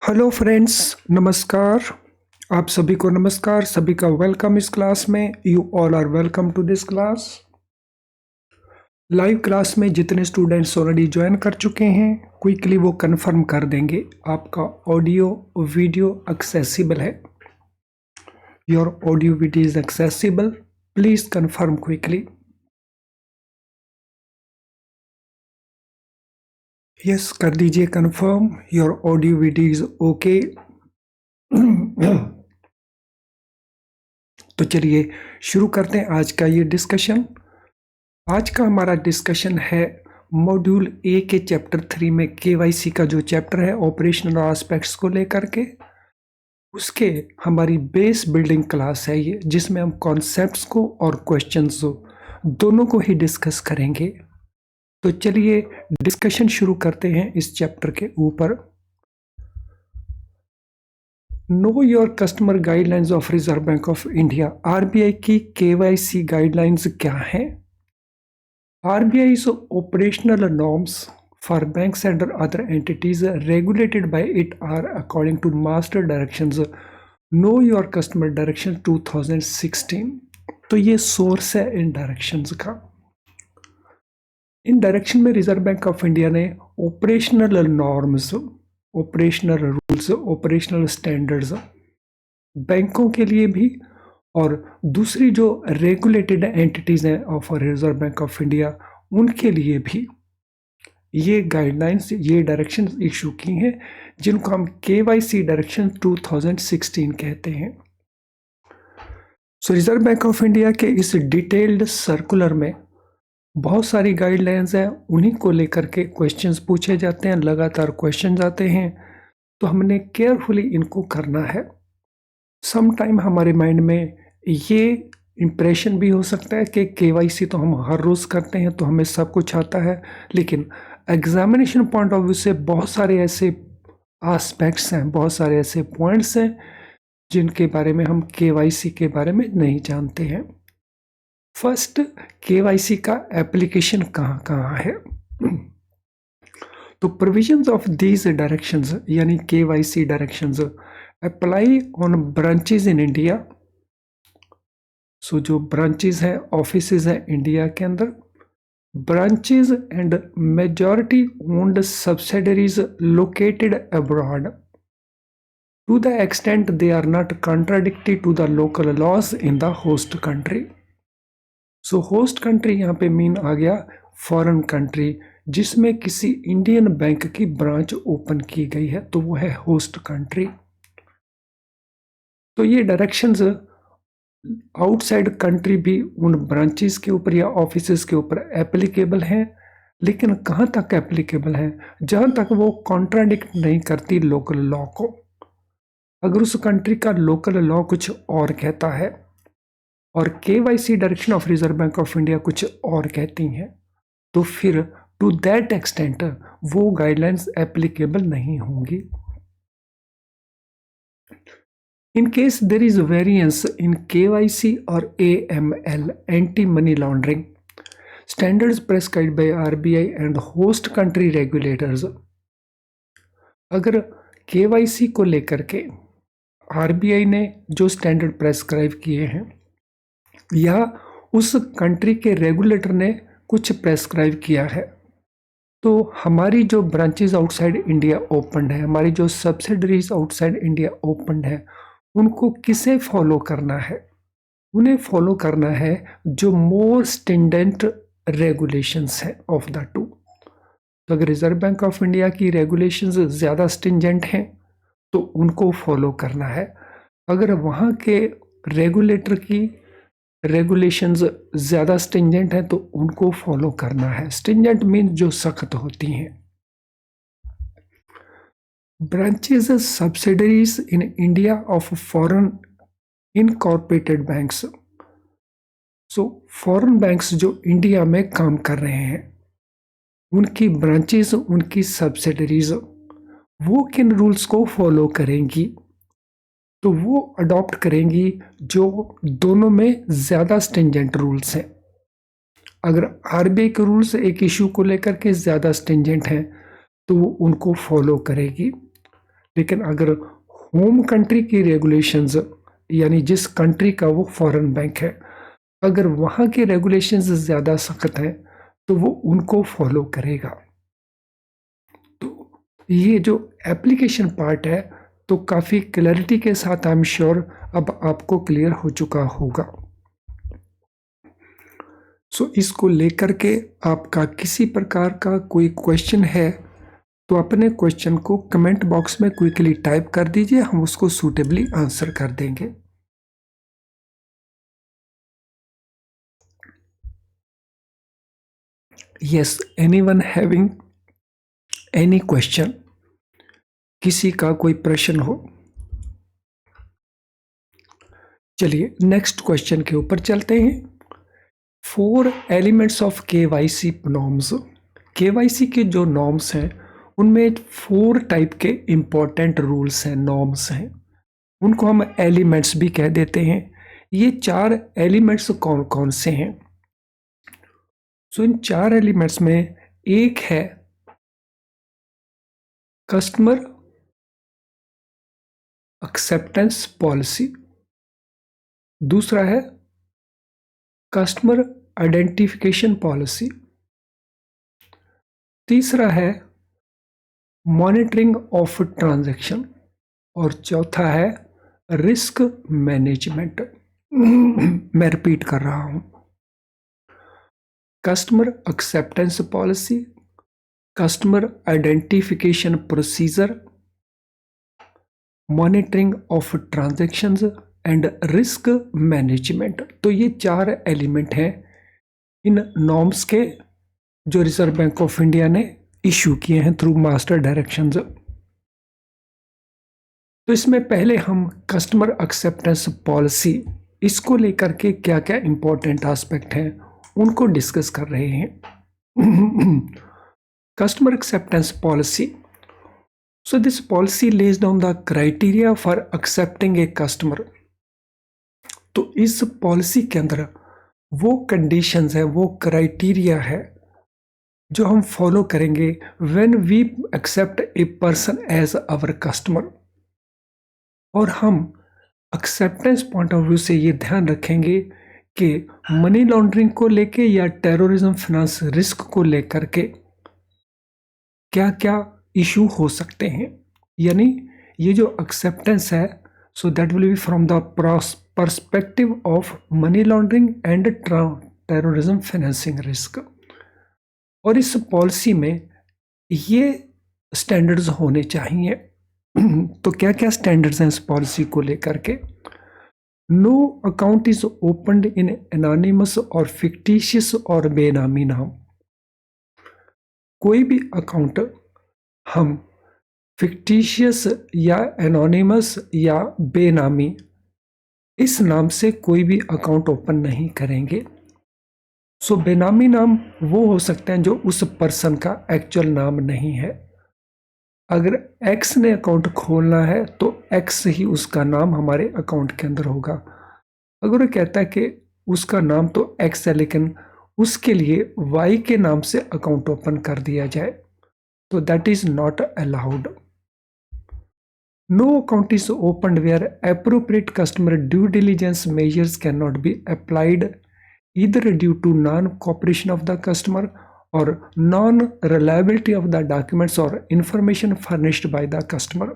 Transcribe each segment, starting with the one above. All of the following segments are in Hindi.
हेलो फ्रेंड्स, नमस्कार। आप सभी को नमस्कार, सभी का वेलकम इस क्लास में। You all are welcome to this class. Live class में जितने स्टूडेंट्स ऑलरेडी ज्वाइन कर चुके हैं, क्विकली वो कंफर्म कर देंगे आपका ऑडियो वीडियो एक्सेसिबल है। Your audio video is accessible, please confirm quickly. Yes, कर दीजिए confirm, your audio video is okay. तो चलिए शुरू करते हैं आज का ये डिस्कशन। आज का हमारा डिस्कशन है मॉड्यूल ए के चैप्टर 3 में केवाईसी का जो चैप्टर है ऑपरेशनल एस्पेक्ट्स को लेकर के, उसके हमारी बेस बिल्डिंग क्लास है ये, जिसमें हम कॉन्सेप्ट्स को और क्वेश्चंस दोनों को ही डिस्कस करेंगे। तो चलिए डिस्कशन शुरू करते हैं इस चैप्टर के ऊपर। Know your customer guidelines of reserve bank of India, RBI की केवाईसी गाइडलाइंस क्या है? RBI's operational norms for banks and other entities regulated by it are according to Master Directions Know Your Customer Direction 2016। तो ये सोर्स है इन डायरेक्शंस का। इन डायरेक्शन में रिजर्व बैंक ऑफ इंडिया ने operational norms, operational rules, operational standards बैंकों के लिए भी और दूसरी जो रेगुलेटेड एंटिटीज हैं of reserve bank of India, उनके लिए भी ये गाइडलाइंस, ये डायरेक्शंस इशू की हैं, जिनको हम केवाईसी डायरेक्शन 2016 कहते हैं। सो रिजर्व बैंक ऑफ इंडिया के इस डिटेल्ड सर्कुलर में बहुत सारी गाइडलाइंस हैं, उन्हीं को लेकर के क्वेश्चंस पूछे जाते हैं, लगातार क्वेश्चंस आते हैं, तो हमने केयरफुली इनको करना है। सम टाइम हमारे माइंड में ये इम्प्रेशन भी हो सकता है कि केवाईसी तो हम हर रोज़ करते हैं तो हमें सब कुछ आता है, लेकिन एग्जामिनेशन पॉइंट ऑफ व्यू से बहुत सारे ऐसे एस्पेक्ट्स हैं, बहुत सारे ऐसे पॉइंट्स हैं जिनके बारे में हम केवाईसी के बारे में नहीं जानते हैं। फर्स्ट, केवाईसी का एप्लीकेशन कहाँ कहाँ है? तो प्रोविजंस ऑफ दीज डायरेक्शंस यानी KYC directions apply on branches in India. So जो ब्रांचेज हैं, ऑफिसेज हैं इंडिया के अंदर, branches and majority owned subsidiaries located abroad to the extent they are not contradictory to the local laws in the host country। So host country यहाँ पे मीन आ गया फॉरेन कंट्री जिसमें किसी इंडियन बैंक की ब्रांच ओपन की गई है, तो वो है होस्ट कंट्री। तो ये डायरेक्शंस आउटसाइड कंट्री भी उन ब्रांचेस के ऊपर या ऑफिसेस के ऊपर एप्लीकेबल हैं, लेकिन कहाँ तक एप्लीकेबल हैं? जहाँ तक वो कॉन्ट्राडिक्ट नहीं करती लोकल लॉ को। अगर उस कंट्री का लोकल लॉ कुछ और कहता है और KYC direction of reserve bank of India कुछ और कहती हैं, तो फिर टू दैट एक्सटेंट वो गाइडलाइंस एप्लीकेबल नहीं होंगी। In case there is variance in KYC or AML, anti-money laundering, standards prescribed by RBI and host country regulators, अगर KYC को लेकर के RBI ने जो स्टैंडर्ड प्रेस्क्राइब किए हैं या उस कंट्री के रेगुलेटर ने कुछ प्रेस्क्राइब किया है, तो हमारी जो ब्रांचेज आउटसाइड इंडिया ओपन है, हमारी जो सब्सिडरीज आउटसाइड इंडिया ओपन है, उनको किसे फॉलो करना है? उन्हें फॉलो करना है जो मोर स्टिंजेंट रेगुलेशंस है ऑफ द टू। तो अगर रिजर्व बैंक ऑफ इंडिया की रेगुलेशंस ज़्यादा स्टिंजेंट हैं तो उनको फॉलो करना है। अगर वहाँ के रेगुलेटर की रेगुलेशंस ज़्यादा स्टिंजेंट हैं तो उनको फॉलो करना है। स्टिंजेंट मीन्स जो सख्त होती हैं। Branches as subsidiaries in India of foreign incorporated banks। So foreign banks जो इंडिया में काम कर रहे हैं, उनकी ब्रांचेस, उनकी सब्सिडरीज वो किन रूल्स को फॉलो करेंगी? तो वो अडॉप्ट करेंगी जो दोनों में ज़्यादा स्टिंजेंट रूल्स हैं। अगर आरबीआई के रूल्स एक इशू को लेकर के ज़्यादा स्टिंजेंट हैं तो वो उनको फॉलो करेगी, लेकिन अगर होम कंट्री की रेगुलेशंस, यानी जिस कंट्री का वो फॉरेन बैंक है, अगर वहाँ के रेगुलेशंस ज़्यादा सख्त हैं तो वो उनको फॉलो करेगा। तो ये जो एप्लीकेशन पार्ट है तो काफ़ी क्लैरिटी के साथ आई एम श्योर अब आपको क्लियर हो चुका होगा। सो इसको लेकर के आपका किसी प्रकार का कोई क्वेश्चन है तो अपने क्वेश्चन को कमेंट बॉक्स में क्विकली टाइप कर दीजिए, हम उसको सूटेबली आंसर कर देंगे। Yes, anyone having any question, किसी का कोई प्रश्न हो? चलिए नेक्स्ट क्वेश्चन के ऊपर चलते हैं। 4 elements of KYC norms. KYC के जो नॉर्म्स हैं उनमें 4 टाइप के इंपॉर्टेंट रूल्स हैं, नॉर्म्स हैं, उनको हम एलिमेंट्स भी कह देते हैं। ये 4 एलिमेंट्स कौन कौन से हैं? सो इन 4 एलिमेंट्स में एक है कस्टमर एक्सेप्टेंस पॉलिसी, दूसरा है कस्टमर आइडेंटिफिकेशन पॉलिसी, तीसरा है मॉनिटरिंग ऑफ ट्रांजैक्शन और चौथा है रिस्क मैनेजमेंट। मैं रिपीट कर रहा हूं, customer acceptance policy, customer identification procedure, monitoring of transactions and risk management. तो ये 4 एलिमेंट हैं इन नॉर्म्स के जो रिजर्व बैंक ऑफ इंडिया ने इशू किए हैं थ्रू मास्टर डायरेक्शंस। तो इसमें पहले हम कस्टमर एक्सेप्टेंस पॉलिसी, इसको लेकर के क्या क्या इंपॉर्टेंट एस्पेक्ट हैं उनको डिस्कस कर रहे हैं। Customer acceptance policy, so this policy lays down the criteria for accepting a customer। तो इस पॉलिसी के अंदर वो कंडीशंस है, वो क्राइटेरिया है जो हम फॉलो करेंगे when we accept a person as our customer. और हम एक्सेप्टेंस पॉइंट ऑफ व्यू से ये ध्यान रखेंगे कि मनी लॉन्ड्रिंग को लेके या टेररिज्म फाइनेंस रिस्क को लेकर के क्या क्या इशू हो सकते हैं। यानी ये जो एक्सेप्टेंस है so that will be from the perspective of money laundering and terrorism financing risk. और इस पॉलिसी में ये स्टैंडर्ड्स होने चाहिए। तो क्या क्या स्टैंडर्ड्स हैं इस पॉलिसी को लेकर के? No account is opened in anonymous और फिक्टिशियस और बेनामी नाम। कोई भी अकाउंट हम फिक्टिशियस या एनोनिमस या बेनामी इस नाम से कोई भी अकाउंट ओपन नहीं करेंगे। सो बेनामी नाम वो हो सकते हैं जो उस पर्सन का एक्चुअल नाम नहीं है। अगर एक्स ने अकाउंट खोलना है तो एक्स ही उसका नाम हमारे अकाउंट के अंदर होगा। अगर वो कहता है कि उसका नाम तो एक्स है लेकिन उसके लिए वाई के नाम से अकाउंट ओपन कर दिया जाए तो that is not allowed. No account is opened where appropriate customer due diligence measures cannot be applied, either due to non-cooperation of the customer or non-reliability of the documents or information furnished by the customer।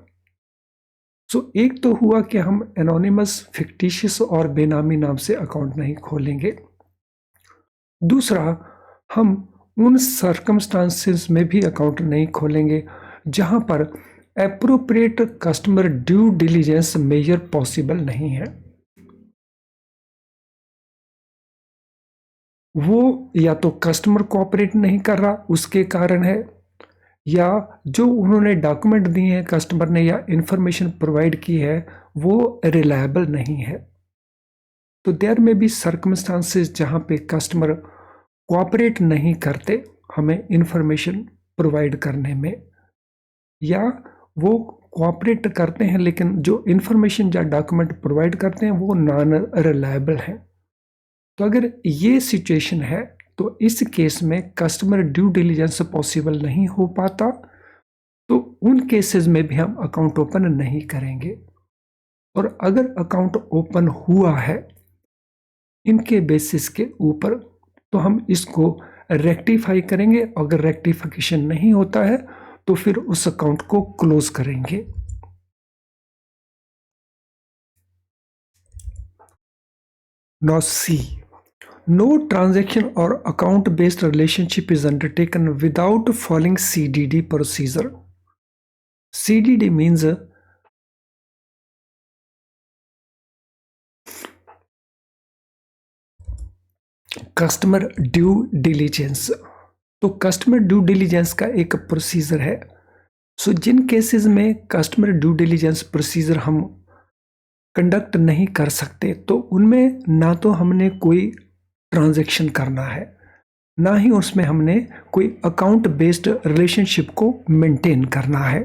So एक तो हुआ कि हम एनोनिमस, फिक्टिशियस और बेनामी नाम से अकाउंट नहीं खोलेंगे। दूसरा, हम उन सर्कमस्टांसेस में भी अकाउंट नहीं खोलेंगे जहां पर appropriate customer due diligence measure possible नहीं है। वो या तो कस्टमर कोऑपरेट नहीं कर रहा उसके कारण है, या जो उन्होंने डॉक्यूमेंट दिए हैं कस्टमर ने या इंफॉर्मेशन प्रोवाइड की है वो रिलायबल नहीं है। तो देयर में भी सर्कमस्टांसेस जहां पे कस्टमर कोऑपरेट नहीं करते हमें इंफॉर्मेशन प्रोवाइड करने में, या वो कोऑपरेट करते हैं लेकिन जो इंफॉर्मेशन या डॉक्यूमेंट प्रोवाइड करते हैं वो नॉन रिलायबल है। तो अगर ये सिचुएशन है तो इस केस में कस्टमर ड्यू डिलीजेंस पॉसिबल नहीं हो पाता। तो उन केसेस में भी हम अकाउंट ओपन नहीं करेंगे। और अगर अकाउंट ओपन हुआ है इनके बेसिस के ऊपर, तो हम इसको रेक्टिफाई करेंगे। अगर रेक्टिफिकेशन नहीं होता है तो फिर उस अकाउंट को क्लोज करेंगे। Now C. No transaction or account-based relationship is undertaken without following CDD procedure. CDD means customer due diligence. तो कस्टमर ड्यू डिलीजेंस का एक प्रोसीजर है। सो जिन केसेस में कस्टमर ड्यू डिलीजेंस प्रोसीजर हम कंडक्ट नहीं कर सकते, तो उनमें ना तो हमने कोई ट्रांजैक्शन करना है, ना ही उसमें हमने कोई अकाउंट बेस्ड रिलेशनशिप को मेंटेन करना है।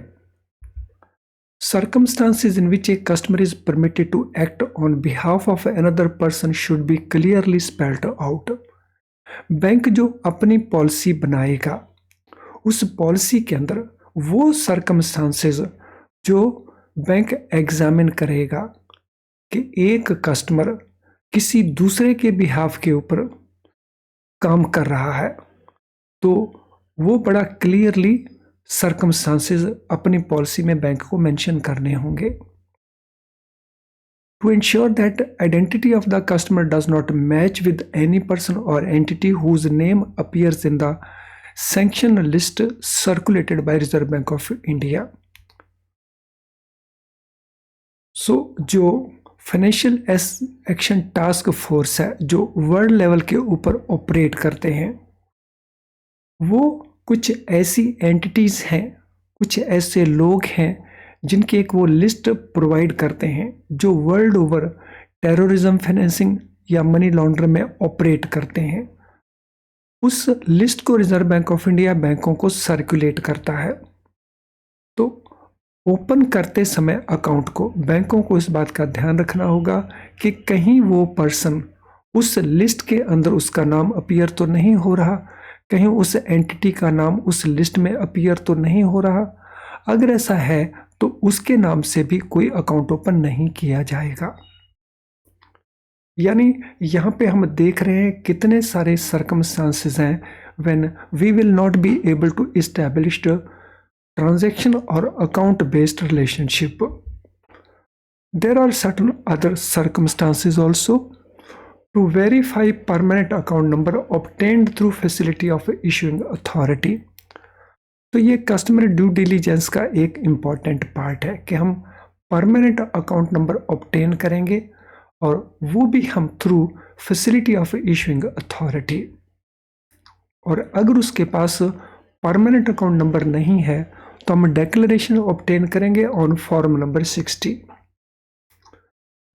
Circumstances in which a customer is permitted to act on behalf of another person should be clearly spelled out. Bank जो अपनी पॉलिसी बनाएगा उस पॉलिसी के अंदर वो सर्कमस्टांसेस जो बैंक एग्जामिन करेगा कि एक कस्टमर किसी दूसरे के बिहाफ के ऊपर काम कर रहा है, तो वो बड़ा क्लियरली सर्कमस्टांसेस अपनी पॉलिसी में बैंक को मेंशन करने होंगे। To ensure that identity of the customer does not match with any person or entity whose name appears in the sanction list circulated by Reserve Bank of India. So जो फाइनेंशियल एक्शन टास्क फोर्स है जो वर्ल्ड लेवल के ऊपर ऑपरेट करते हैं, वो कुछ ऐसी एंटिटीज हैं, कुछ ऐसे लोग हैं जिनकी एक वो लिस्ट प्रोवाइड करते हैं जो वर्ल्ड ओवर टेररिज्म फाइनेंसिंग या मनी लॉन्ड्रिंग में ऑपरेट करते हैं। उस लिस्ट को रिजर्व बैंक ऑफ इंडिया बैंकों को सर्कुलेट करता है। तो ओपन करते समय अकाउंट को बैंकों को इस बात का ध्यान रखना होगा कि कहीं वो पर्सन उस लिस्ट के अंदर उसका नाम अपीयर तो नहीं हो रहा, कहीं उस एंटिटी का नाम उस लिस्ट में अपीयर तो नहीं हो रहा। अगर ऐसा है तो उसके नाम से भी कोई अकाउंट ओपन नहीं किया जाएगा। यानी यहाँ पे हम देख रहे हैं कितने सारे सर्कमस्टांसेस हैं when we will not be able to establish transaction or account based relationship. There are certain other circumstances also. To verify permanent account number obtained through facility of issuing authority. तो ये कस्टमर ड्यू डिलीजेंस का एक इम्पॉर्टेंट पार्ट है कि हम परमानेंट अकाउंट नंबर ऑब्टेन करेंगे और वो भी हम through facility of issuing authority. और अगर उसके पास परमानेंट अकाउंट नंबर नहीं है तो हम डेक्लेरेशन ऑब्टेन करेंगे on form number 60।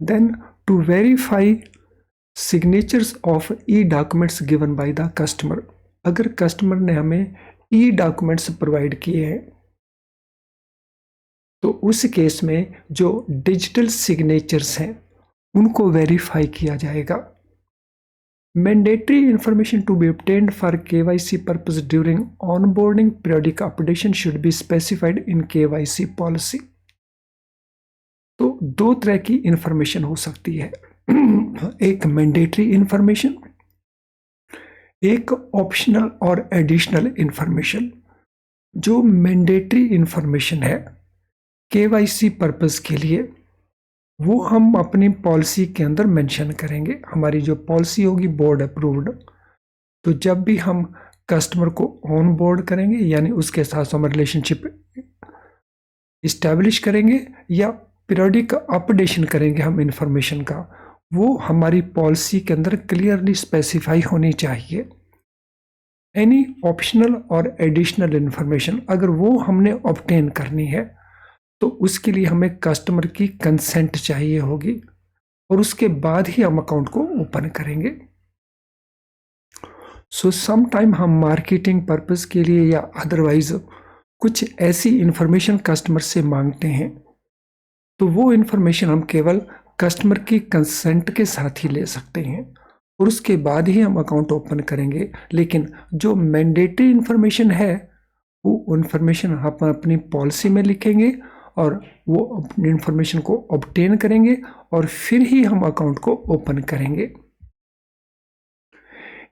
Then to verify signatures of e documents given by the customer. अगर कस्टमर ने हमें ई डॉक्यूमेंट्स प्रोवाइड किए हैं तो उस केस में जो डिजिटल सिग्नेचर्स हैं उनको वेरीफाई किया जाएगा। Mandatory information to be obtained for KYC purpose during onboarding periodic updation should be specified in KYC policy. तो दो तरह की इंफॉर्मेशन हो सकती है, एक मैंडेटरी इंफॉर्मेशन, एक ऑप्शनल और एडिशनल इंफॉर्मेशन। जो मैंडेटरी इंफॉर्मेशन है KYC पर्पस के लिए वो हम अपनी पॉलिसी के अंदर मेंशन करेंगे। हमारी जो पॉलिसी होगी बोर्ड अप्रूव्ड, तो जब भी हम कस्टमर को ऑन बोर्ड करेंगे यानी उसके साथ हम रिलेशनशिप इस्टेब्लिश करेंगे या पीरियोडिक अपडेशन करेंगे हम इंफॉर्मेशन का, वो हमारी पॉलिसी के अंदर क्लियरली स्पेसिफाई होनी चाहिए। एनी ऑप्शनल और एडिशनल इंफॉर्मेशन अगर वो हमने ऑब्टेन करनी है तो उसके लिए हमें कस्टमर की कंसेंट चाहिए होगी और उसके बाद ही हम अकाउंट को ओपन करेंगे। सो सम टाइम हम मार्केटिंग पर्पस के लिए या अदरवाइज कुछ ऐसी इंफॉर्मेशन कस्टमर से मांगते हैं, तो वो इंफॉर्मेशन हम केवल कस्टमर की कंसेंट के साथ ही ले सकते हैं और उसके बाद ही हम अकाउंट ओपन करेंगे। लेकिन जो मैंडेटरी इंफॉर्मेशन है वो इन्फॉर्मेशन हम अपनी पॉलिसी में लिखेंगे और वो अपनी इन्फॉर्मेशन को ऑब्टेन करेंगे और फिर ही हम अकाउंट को ओपन करेंगे।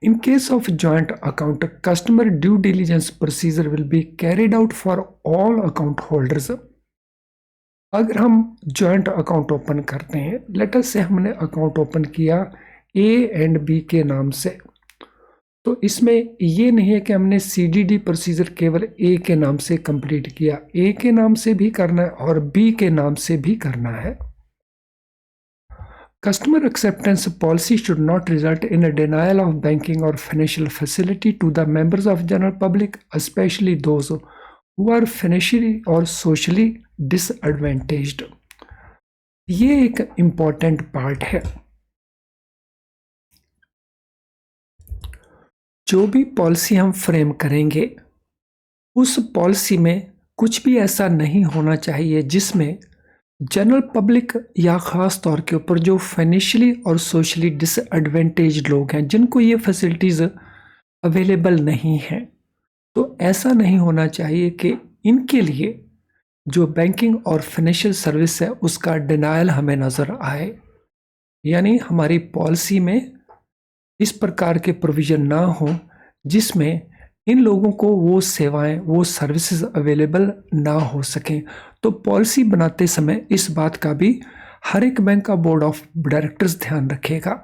In case of joint account, customer due diligence procedure will be carried out for all account holders. अगर हम जॉइंट अकाउंट ओपन करते हैं, लेट अस से हमने अकाउंट ओपन किया ए एंड बी के नाम से, तो इसमें ये नहीं है कि हमने CDD प्रोसीजर केवल ए के नाम से कंप्लीट किया, ए के नाम से भी करना है और बी के नाम से भी करना है। Customer acceptance policy should not result in a denial of banking or financial facility to the members of general public, especially those who are financially or socially disadvantaged. ये एक important part है। जो भी पॉलिसी हम फ्रेम करेंगे उस पॉलिसी में कुछ भी ऐसा नहीं होना चाहिए जिसमें जनरल पब्लिक या ख़ास तौर के ऊपर जो फाइनेंशियली और सोशली डिसएडवांटेज लोग हैं, जिनको ये फैसिलिटीज़ अवेलेबल नहीं हैं, तो ऐसा नहीं होना चाहिए कि इनके लिए जो बैंकिंग और फाइनेंशियल सर्विस है उसका डिनायल हमें नज़र आए। यानी हमारी पॉलिसी में इस प्रकार के प्रोविज़न ना हो जिसमें इन लोगों को वो सेवाएं, वो सर्विसेज अवेलेबल ना हो सकें। तो पॉलिसी बनाते समय इस बात का भी हर एक बैंक का बोर्ड ऑफ डायरेक्टर्स ध्यान रखेगा।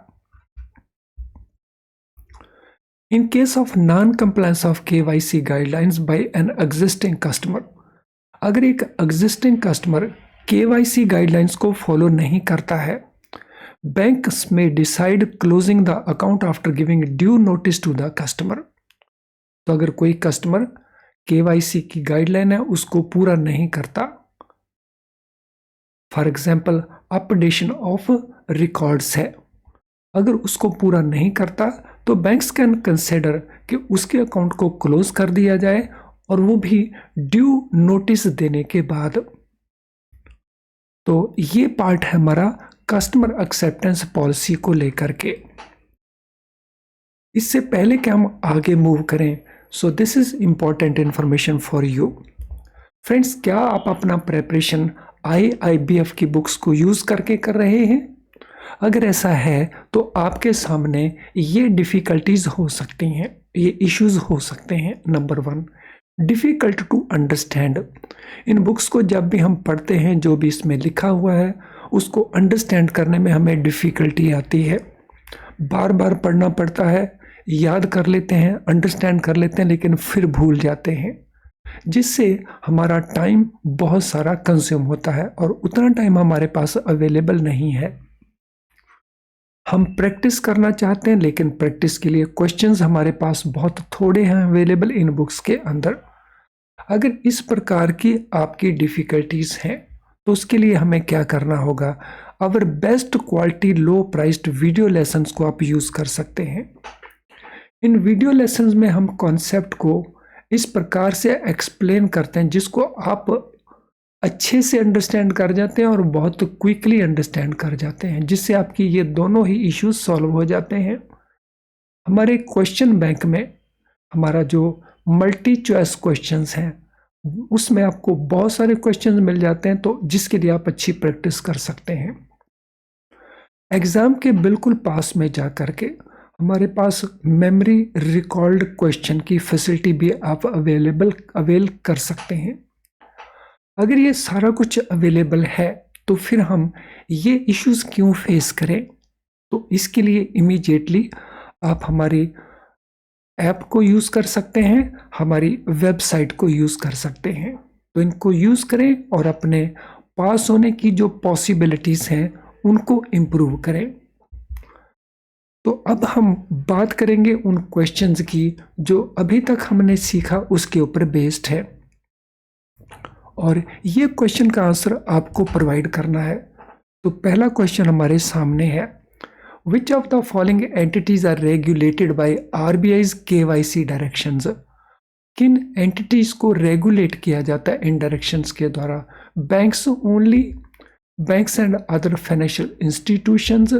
In case of non compliance of KYC guidelines by an existing customer, अगर एक एग्जिस्टिंग कस्टमर KYC गाइडलाइंस को फॉलो नहीं करता है, banks may decide closing the account after giving due notice to the customer. तो अगर कोई कस्टमर KYC की गाइडलाइन है उसको पूरा नहीं करता, for example updation of records है, अगर उसको पूरा नहीं करता तो बैंक्स कैन कंसिडर कि उसके अकाउंट को क्लोज कर दिया जाए और वो भी ड्यू नोटिस देने के बाद। तो ये पार्ट है हमारा कस्टमर एक्सेप्टेंस पॉलिसी को लेकर के। इससे पहले कि हम आगे मूव करें, so this is important information for you friends. क्या आप अपना प्रेपरेशन IIBF की बुक्स को यूज करके कर रहे हैं? अगर ऐसा है तो आपके सामने ये डिफिकल्टीज हो सकती हैं, ये इश्यूज हो सकते हैं। Number 1, difficult to understand. इन बुक्स को जब भी हम पढ़ते हैं, जो भी इसमें लिखा हुआ है उसको अंडरस्टैंड करने में हमें डिफिकल्टी आती है, बार बार पढ़ना पड़ता है, याद कर लेते हैं, अंडरस्टैंड कर लेते हैं, लेकिन फिर भूल जाते हैं, जिससे हमारा टाइम बहुत सारा कंज्यूम होता है और उतना टाइम हमारे पास अवेलेबल नहीं है। हम प्रैक्टिस करना चाहते हैं लेकिन प्रैक्टिस के लिए क्वेश्चंस हमारे पास बहुत थोड़े हैं अवेलेबल इन बुक्स के अंदर। अगर इस प्रकार की आपकी डिफिकल्टीज हैं तो उसके लिए हमें क्या करना होगा? Our best quality low priced video lessons को आप यूज कर सकते हैं। इन वीडियो लेसन्स में हम कॉन्सेप्ट को इस प्रकार से एक्सप्लेन करते हैं जिसको आप अच्छे से अंडरस्टैंड कर जाते हैं और बहुत क्विकली अंडरस्टैंड कर जाते हैं, जिससे आपकी ये दोनों ही इश्यूज सॉल्व हो जाते हैं। हमारे क्वेश्चन बैंक में हमारा जो मल्टी चॉइस क्वेश्चंस हैं उसमें आपको बहुत सारे क्वेश्चंस मिल जाते हैं, तो जिसके लिए आप अच्छी प्रैक्टिस कर सकते हैं। एग्जाम के बिल्कुल पास में जा करके हमारे पास मेमोरी रिकॉल्ड क्वेश्चन की फैसिलिटी भी आप अवेल कर सकते हैं। अगर ये सारा कुछ अवेलेबल है तो फिर हम ये इश्यूज क्यों फेस करें? तो इसके लिए इमीडिएटली आप हमारी ऐप को यूज़ कर सकते हैं, हमारी वेबसाइट को यूज़ कर सकते हैं। तो इनको यूज़ करें और अपने पास होने की जो पॉसिबिलिटीज़ हैं उनको इम्प्रूव करें। तो अब हम बात करेंगे उन क्वेश्चंस की जो अभी तक हमने सीखा उसके ऊपर बेस्ड है, और ये क्वेश्चन का आंसर आपको प्रोवाइड करना है। तो पहला क्वेश्चन हमारे सामने है, which of the following entities are regulated by RBI's KYC directions? किन एंटिटीज को रेगुलेट किया जाता है इन डायरेक्शंस के द्वारा? Banks only, banks and other financial institutions,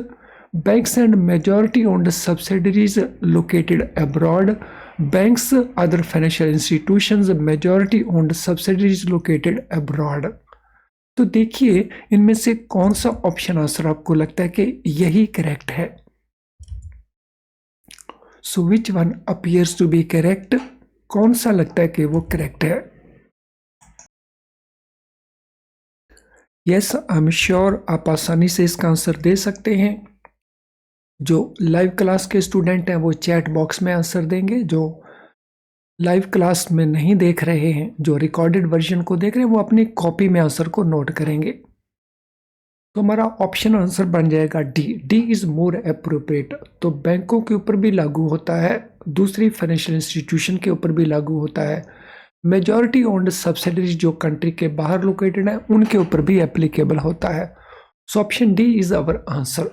banks and majority owned subsidiaries located abroad, banks, other financial institutions, majority owned subsidiaries located abroad। तो देखिए इनमें से कौन सा ऑप्शन आंसर आपको लगता है कि यही करेक्ट है। So which one appears to be correct, कौन सा लगता है कि वो करेक्ट है। यस, आई एम श्योर आप आसानी से इसका आंसर दे सकते हैं। जो लाइव क्लास के स्टूडेंट हैं वो चैट बॉक्स में आंसर देंगे, जो लाइव क्लास में नहीं देख रहे हैं, जो रिकॉर्डेड वर्जन को देख रहे हैं, वो अपनी कॉपी में आंसर को नोट करेंगे। तो हमारा ऑप्शन आंसर बन जाएगा D, D is more appropriate. तो बैंकों के ऊपर भी लागू होता है, दूसरी फाइनेंशियल इंस्टीट्यूशन के ऊपर भी लागू होता है, मेजॉरिटी ओन्ड सब्सिडरीज जो कंट्री के बाहर लोकेटेड है उनके ऊपर भी एप्लीकेबल होता है। So option D is our answer.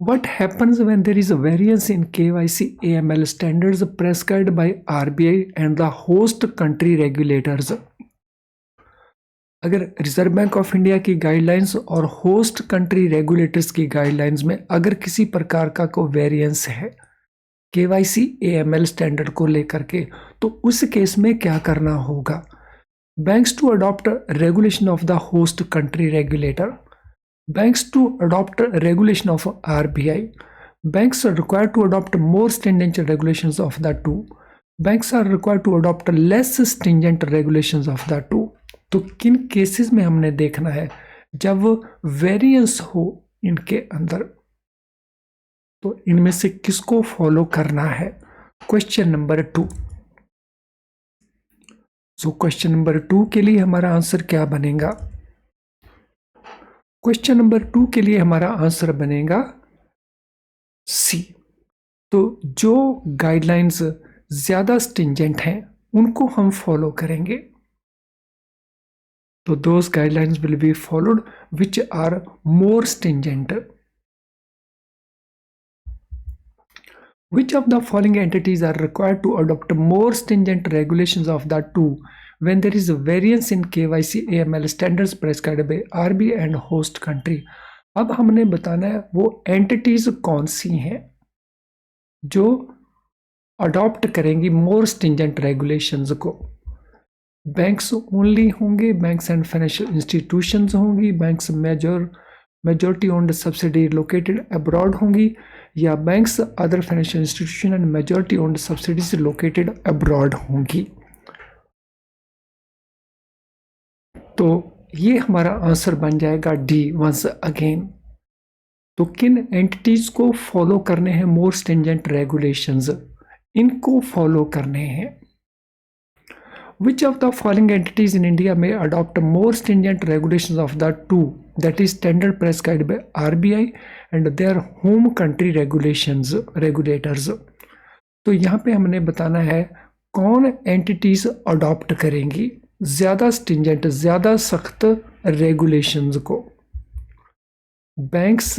What happens when there is a variance in KYC AML standards prescribed by RBI and the host country regulators? अगर रिजर्व बैंक ऑफ इंडिया की गाइडलाइंस और होस्ट कंट्री रेगुलेटर्स की गाइडलाइंस में अगर किसी प्रकार का कोई वेरिएंस है KYC AML स्टैंडर्ड को लेकर के, तो उस केस में क्या करना होगा। Banks to adopt regulation of the host country regulator, banks to adopt regulation of RBI, banks are required to adopt more stringent regulations of the two, banks are required to adopt less stringent regulations of the two। तो किन केसेस में हमने देखना है जब वेरिएंस हो इनके अंदर, तो इनमें से किसको फॉलो करना है। Question number 2। So question number 2 के लिए हमारा आंसर क्या बनेगा। क्वेश्चन नंबर 2 के लिए हमारा आंसर बनेगा सी। तो जो गाइडलाइंस ज्यादा स्ट्रिंजेंट हैं उनको हम फॉलो करेंगे। तो those guidelines will be followed which are more stringent. Which of the following entities are required to adopt more stringent regulations of the two when there is a variance in KYC AML standards prescribed by RBI and host country? अब हमने बताना है वो एंटिटीज कौन सी हैं जो अडॉप्ट करेंगी मोर स्ट्रिंजेंट रेगुलेशंस को। बैंक्स ओनली होंगे, बैंक्स एंड फाइनेंशियल इंस्टीट्यूशंस होंगी, banks majority owned subsidy located abroad होंगी, या banks other financial institution and majority owned subsidies located abroad होंगी। तो ये हमारा आंसर बन जाएगा डी वंस अगेन। तो किन एंटिटीज को फॉलो करने हैं मोर स्ट्रिंजेंट रेगुलेशंस, इनको फॉलो करने हैं। Which of the following entities in India may adopt more stringent regulations of the two, that is standard prescribed by RBI and their home country regulators? तो यहाँ पे हमने बताना है कौन एंटिटीज अडॉप्ट करेंगी ज्यादा स्ट्रिंजेंट, ज्यादा सख्त रेगुलेशंस को। Banks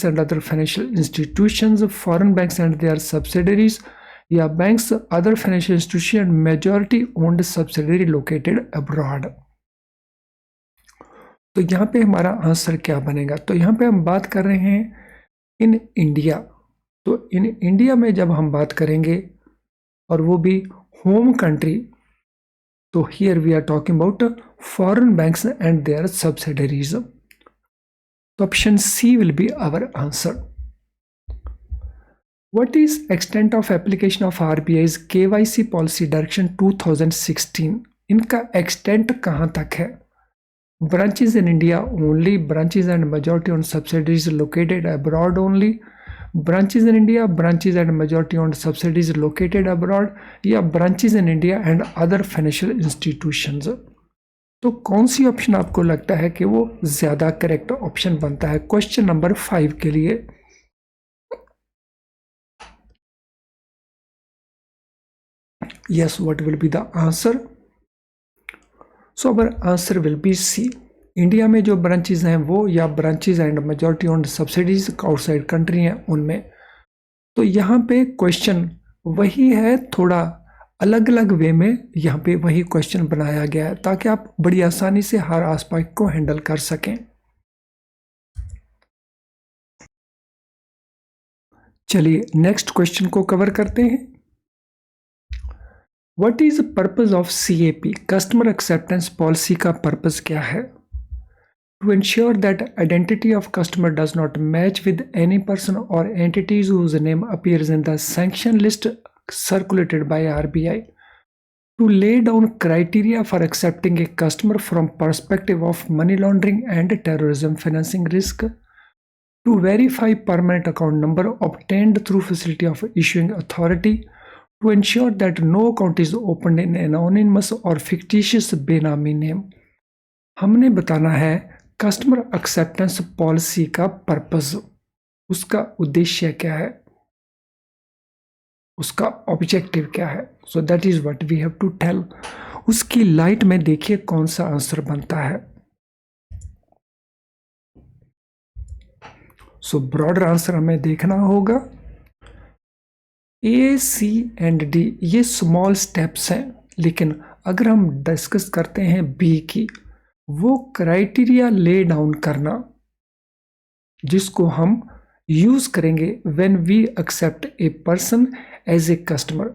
and other financial institutions, foreign banks and their subsidiaries, या banks other financial institution majority owned subsidiary located abroad. तो यहाँ पे हमारा आंसर क्या बनेगा। तो यहाँ पे हम बात कर रहे हैं इन इंडिया। तो इन इंडिया में जब हम बात करेंगे और वो भी होम कंट्री, तो here we are talking about foreign banks and their subsidiaries. तो option C will be our answer. What is extent of application of RBI's KYC policy direction 2016? इनका extent कहाँ तक है। Branches in India only, branches and majority owned subsidiaries located abroad only, branches in India, branches and majority owned subsidiaries located abroad, या branches in India and other financial institutions। तो कौन सी ऑप्शन आपको लगता है कि वो ज्यादा करेक्ट ऑप्शन बनता है क्वेश्चन नंबर 5 के लिए। Yes, what will be the answer? So our answer will be C. India में जो ब्रांचेज हैं वो, या branches and majority owned subsidies outside country हैं उनमें। तो यहाँ पे क्वेश्चन वही है, थोड़ा अलग अलग वे में यहाँ पे वही क्वेश्चन बनाया गया है ताकि आप बड़ी आसानी से हर आस्पेक्ट को हैंडल कर सकें। चलिए नेक्स्ट क्वेश्चन को कवर करते हैं। What is purpose of CAP, customer acceptance policy का पर्पस क्या है? To ensure that identity of customer does not match with any person or entities whose name appears in the sanction list circulated by RBI. To lay down criteria for accepting a customer from perspective of money laundering and terrorism financing risk. To verify permanent account number obtained through facility of issuing authority. To ensure that no account is opened in anonymous or fictitious बेनामी name. हमने बताना है कस्टमर एक्सेप्टेंस पॉलिसी का पर्पस, उसका उद्देश्य क्या है, उसका ऑब्जेक्टिव क्या है. So that is what we have to tell. उसकी लाइट में देखिए कौन सा आंसर बनता है. सो ब्रॉडर आंसर हमें देखना होगा. A, C एंड D ये स्मॉल स्टेप्स हैं, लेकिन अगर हम डिस्कस करते हैं B की, वो क्राइटेरिया ले डाउन करना जिसको हम यूज करेंगे when we accept a person as a customer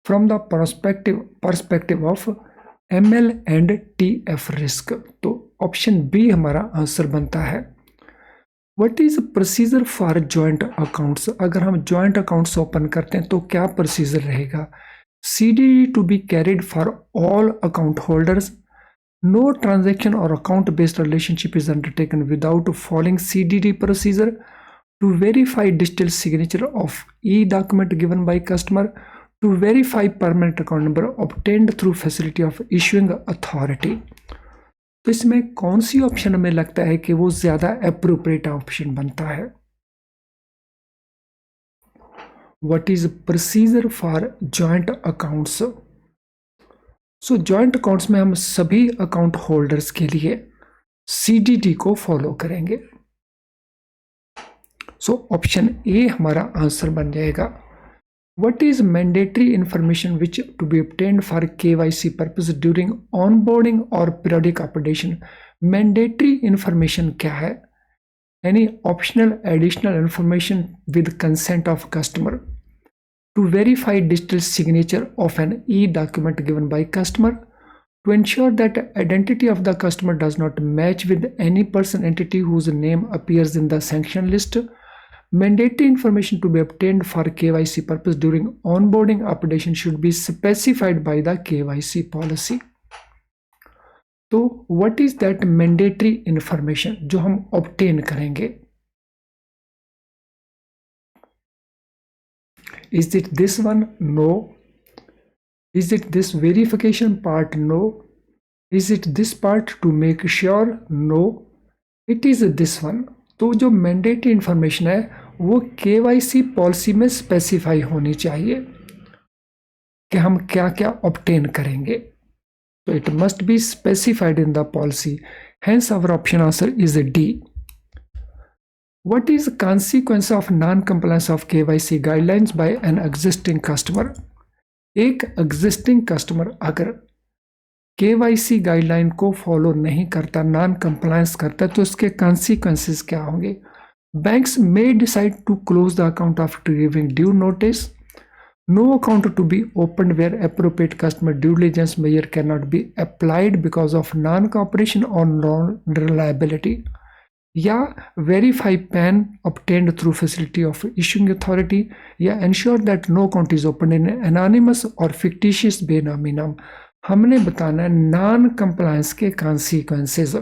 from the perspective of ML and TF risk. तो ऑप्शन बी हमारा आंसर बनता है. What is procedure for joint accounts? अगर हम जॉइंट अकाउंट्स ओपन करते हैं तो क्या प्रोसीजर रहेगा? CDD to be carried for all account holders. No transaction or account-based relationship is undertaken without following CDD procedure. To verify digital signature of e-document given by customer. To verify permanent account number obtained through facility of issuing authority. तो इसमें कौन सी ऑप्शन हमें लगता है कि वो ज्यादा अप्रोप्रिएट ऑप्शन बनता है? What is procedure for joint accounts? So joint accounts में हम सभी अकाउंट होल्डर्स के लिए CDD को फॉलो करेंगे. सो ऑप्शन ए हमारा आंसर बन जाएगा. What is mandatory information which to be obtained for KYC purpose during onboarding और पीरियोडिक अपडेशन? मैंडेटरी इंफॉर्मेशन क्या है? Any optional additional information with consent of customer. To verify digital signature of an e-document given by customer. To ensure that identity of the customer does not match with any person entity whose name appears in the sanction list. Mandatory information to be obtained for KYC purpose during onboarding updation should be specified by the KYC policy. तो what is that mandatory information जो हम obtain करेंगे? Is it this one? No. Is it this verification part? No. Is it this part to make sure? No. It is this one. तो जो मैंडेटरी इंफॉर्मेशन है वो KYC पॉलिसी में स्पेसिफाई होनी चाहिए कि हम क्या क्या ऑब्टेन करेंगे. तो it must be specified in the policy. Hence our option answer is D. What is the consequence of non-compliance of KYC guidelines by an existing customer? एक existing customer अगर KYC गाइडलाइन को फॉलो नहीं करता, नॉन कंप्लायंस करता, तो उसके consequences क्या होंगे? Banks may decide to close the account after giving due notice. No account to be opened where appropriate customer due diligence measure cannot be applied because of non-cooperation or non-reliability. या verify PAN obtained through facility of issuing authority, या ensure that no account is open in anonymous और फिक्टिशियस बेनामी नाम. हमने बताना है नॉन कंप्लायंस के कॉन्सिक्वेंसेस.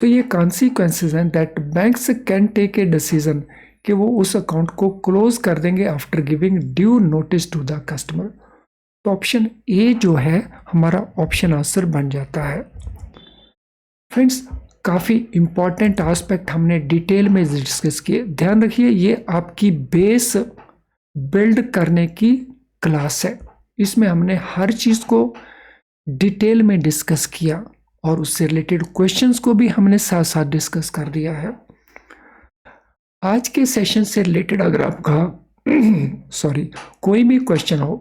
तो ये कॉन्सिक्वेंसेस हैं that banks can take a decision कि वो उस अकाउंट को क्लोज कर देंगे after giving due notice to the customer. तो ऑप्शन ए जो है हमारा ऑप्शन आंसर बन जाता है. फ्रेंड्स, काफ़ी इंपॉर्टेंट एस्पेक्ट हमने डिटेल में डिस्कस किए. ध्यान रखिए ये आपकी बेस बिल्ड करने की क्लास है. इसमें हमने हर चीज़ को डिटेल में डिस्कस किया और उससे रिलेटेड क्वेश्चंस को भी हमने साथ साथ डिस्कस कर दिया है. आज के सेशन से रिलेटेड अगर आपका कोई भी क्वेश्चन हो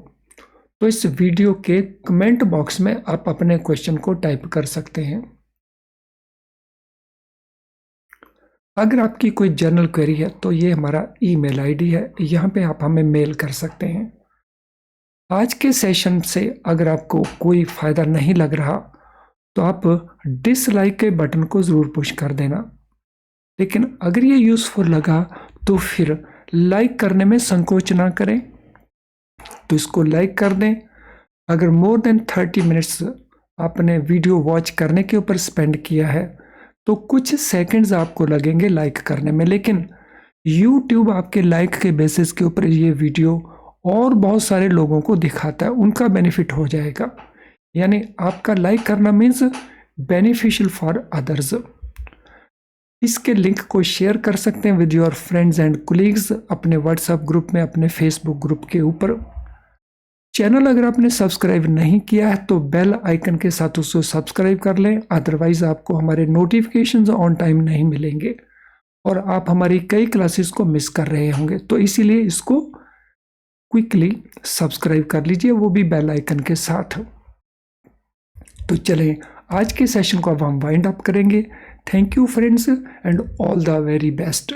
तो इस वीडियो के कमेंट बॉक्स में आप अपने क्वेश्चन को टाइप कर सकते हैं. अगर आपकी कोई जनरल क्वेरी है तो ये हमारा ईमेल आईडी है, यहाँ पे आप हमें मेल कर सकते हैं। आज के सेशन से अगर आपको कोई फ़ायदा नहीं लग रहा तो आप डिसलाइक के बटन को ज़रूर पुश कर देना, लेकिन अगर ये यूज़फुल लगा तो फिर लाइक करने में संकोच ना करें, तो इसको लाइक कर दें। अगर मोर देन 30 मिनट्स आपने वीडियो वॉच करने के ऊपर स्पेंड किया है तो कुछ सेकंड्स आपको लगेंगे लाइक करने में, लेकिन YouTube आपके लाइक के बेसिस के ऊपर ये वीडियो और बहुत सारे लोगों को दिखाता है, उनका बेनिफिट हो जाएगा। यानी आपका लाइक करना मीन्स बेनिफिशियल फॉर अदर्स। इसके लिंक को शेयर कर सकते हैं with your friends and colleagues, अपने व्हाट्सएप ग्रुप में, अपने फेसबुक ग्रुप के ऊपर। चैनल अगर आपने सब्सक्राइब नहीं किया है तो बेल आइकन के साथ उसको सब्सक्राइब कर लें, अदरवाइज आपको हमारे नोटिफिकेशंस ऑन टाइम नहीं मिलेंगे और आप हमारी कई क्लासेस को मिस कर रहे होंगे, तो इसीलिए इसको क्विकली सब्सक्राइब कर लीजिए, वो भी बेल आइकन के साथ। तो चलें आज के सेशन को अब हम वाइंड अप करेंगे। Thank you friends and all the very best.